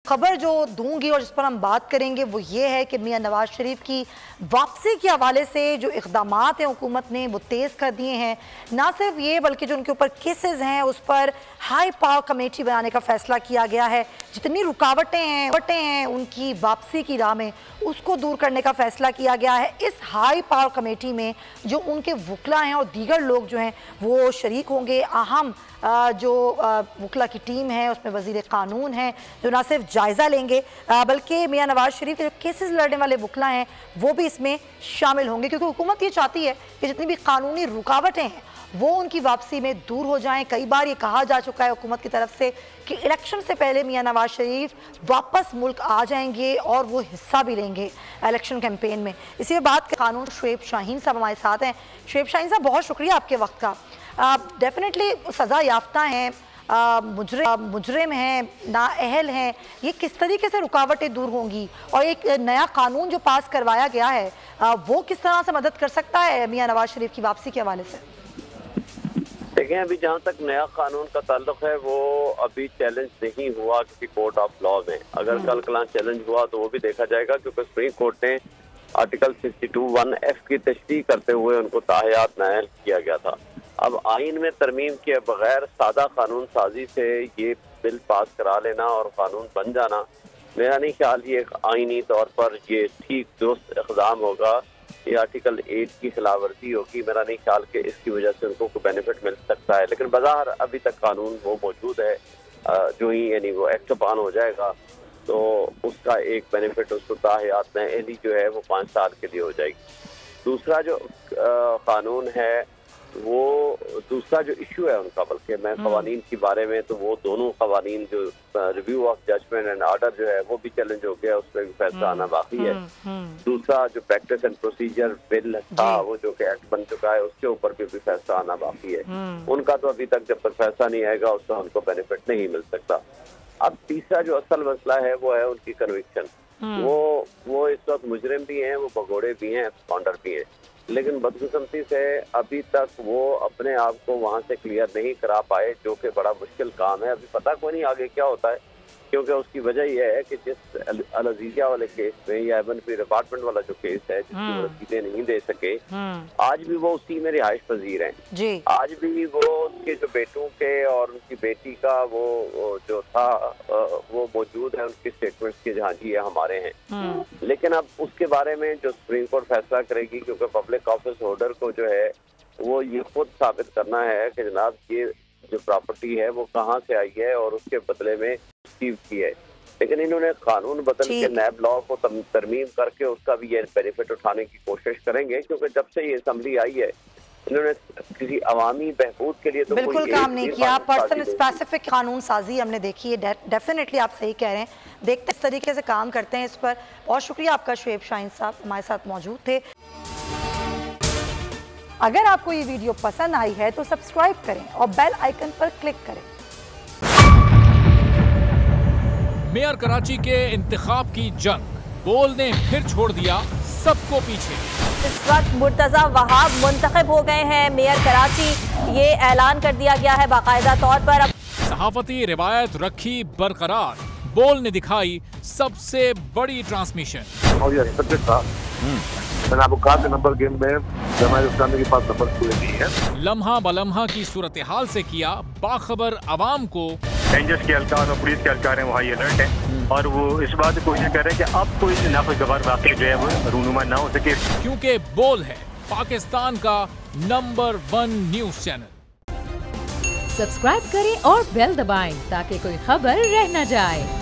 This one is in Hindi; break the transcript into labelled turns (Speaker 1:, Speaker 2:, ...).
Speaker 1: खबर जो दूंगी और जिस पर हम बात करेंगे वो ये है कि मियां नवाज शरीफ की वापसी के हवाले से जो इक़दामात हैं हुकूमत ने वो तेज़ कर दिए हैं। ना सिर्फ ये बल्कि जो उनके ऊपर केसेस हैं उस पर हाई पावर कमेटी बनाने का फैसला किया गया है। जितनी रुकावटें हैं उनकी वापसी की राह में उसको दूर करने का फैसला किया गया है। इस हाई पावर कमेटी में जो उनके वकला हैं और दीगर लोग जो हैं वो शरीक होंगे। अहम जो वकला की टीम है उसमें वज़ीर क़ानून हैं जो ना सिर्फ जायज़ा लेंगे बल्कि मियां नवाज शरीफ के जो केसेस लड़ने वाले वकला हैं वो भी इसमें शामिल होंगे, क्योंकि हुकूमत ये चाहती है कि जितनी भी कानूनी रुकावटें हैं वो उनकी वापसी में दूर हो जाएं। कई बार ये कहा जा चुका है हुकूमत की तरफ से कि इलेक्शन से पहले मियां नवाज शरीफ वापस मुल्क आ जाएंगे और वो हिस्सा भी लेंगे इलेक्शन कैंपेन में। इसी में बात कानून शुएब शाहीन साहब हमारे साथ हैं। शुएब शाहीन साहब, बहुत शुक्रिया आपके वक्त का। डेफिनेटली सज़ा याफ्ता हैं, मुजरिम हैं, नाअहल हैं, ये किस तरीके से रुकावटें दूर होंगी और एक नया कानून जो पास करवाया गया है वो किस तरह से मदद कर सकता है मियां नवाज शरीफ की वापसी के हवाले से?
Speaker 2: देखें, अभी जहाँ तक नया कानून का ताल्लुक है वो अभी चैलेंज नहीं हुआ किसी कोर्ट ऑफ लॉ में। अगर कल कलां चैलेंज हुआ तो वो भी देखा जाएगा, क्योंकि सुप्रीम कोर्ट ने आर्टिकल 62(1)(f) की तशरीह करते हुए उनको ताहयात नाअहल किया गया था। अब आइन में तरमीम के बगैर सादा कानून साजी से ये बिल पास करा लेना और कानून बन जाना, मेरा नहीं ख्याल ये आइनी तौर पर ये ठीक दुरुस्त इक़दाम होगा। ये आर्टिकल 8 की खिलाफ वर्जी होगी। मेरा नहीं ख्याल कि इसकी वजह से उनको कोई बेनिफिट मिल सकता है, लेकिन बाज़ार अभी तक कानून वो मौजूद है। जो ही यानी वो एक्ट ऑन हो जाएगा तो उसका एक बेनिफिट उसको ताहयात नाअहली जो है वो 5 साल के लिए हो जाएगी। दूसरा जो कानून है वो दूसरा जो इशू है उनका, बल्कि मैं क़वानीन के बारे में तो वो दोनों क़वानीन जो review of judgment and order जो है वो भी चैलेंज हो गया, उसमें भी फैसला आना बाकी है। दूसरा जो प्रैक्टिस एंड प्रोसीजर बिल था वो जो कि एक्ट बन चुका है उसके ऊपर भी फैसला आना बाकी है। उनका तो अभी तक जब तक फैसला नहीं आएगा उसका उनको बेनिफिट नहीं मिल सकता। अब तीसरा जो असल मसला है वो है उनकी कन्विक्शन। वो इस वक्त मुजरिम भी हैं, वो भगोड़े भी हैं, एब्सकॉन्डर भी हैं, लेकिन बदकिस्मती से अभी तक वो अपने आप को वहाँ से क्लियर नहीं करा पाए, जो कि बड़ा मुश्किल काम है। अभी पता कोई नहीं आगे क्या होता है, क्योंकि उसकी वजह यह है कि जिस अल अजीज़िया वाले केस में या एवन पी डिपार्टमेंट वाला जो केस है जिसकी वो रसीदें नहीं दे सके, आज भी वो उसी में रिहाइश पजीर हैं। आज भी वो उसके जो बेटों के और उनकी बेटी का वो जो था वो मौजूद है, उनके स्टेटमेंट्स के जहाँ जी हमारे हैं। लेकिन अब उसके बारे में जो सुप्रीम कोर्ट फैसला करेगी, क्योंकि पब्लिक ऑफिस होल्डर को जो है वो ये खुद साबित करना है कि जनाब ये जो प्रॉपर्टी है वो कहाँ से आई है और उसके बदले में रिसीव की है। लेकिन इन्होंने कानून बदल के नैब लॉ को तरमीम करके उसका भी ये बेनिफिट उठाने की कोशिश करेंगे, क्योंकि जब से ये असम्बली आई है इन्होंने किसी अवामी बहबूद के लिए तो
Speaker 1: बिल्कुल काम नहीं किया। पर्सन स्पेसिफिक कानून साजी हमने देखी है। डेफिनेटली आप सही कह रहे हैं, देखते इस तरीके से काम करते हैं इस पर। बहुत शुक्रिया आपका शुएब शाहीन साहब हमारे साथ मौजूद थे। अगर आपको ये वीडियो पसंद आई है तो सब्सक्राइब करें और बेल आइकन पर क्लिक करें।
Speaker 3: मेयर कराची के इंतखाब की जंग, बोल ने फिर छोड़ दिया सबको पीछे।
Speaker 4: इस वक्त मुर्तजा वहाब मुंतखब हो गए हैं मेयर कराची, ये ऐलान कर दिया गया है बाकायदा तौर पर। अब
Speaker 3: सहाफती रिवायत रखी बरकरार, बोल ने दिखाई सबसे बड़ी ट्रांसमिशन।
Speaker 5: मैंने आपको कहा कि नंबर गेम में जमात इस्लामी के पास नंबर पूरे नहीं है।
Speaker 3: लम्हा बलम्हा की सूरत हाल से किया बाखबर अवाम को।
Speaker 6: रेंजर्स के एहलकार और पुलिस के एहलकार हैं वो हाई अलर्ट हैं और वो इस बात की कोशिश कर रहे हैं कि अब कोई नाखुशगवार वाक़या जो है वो रूनुमा ना हो सके,
Speaker 3: क्योंकि बोल है पाकिस्तान का नंबर 1 न्यूज चैनल।
Speaker 7: सब्सक्राइब करें और बेल दबाएं ताकि कोई खबर रह न जाए।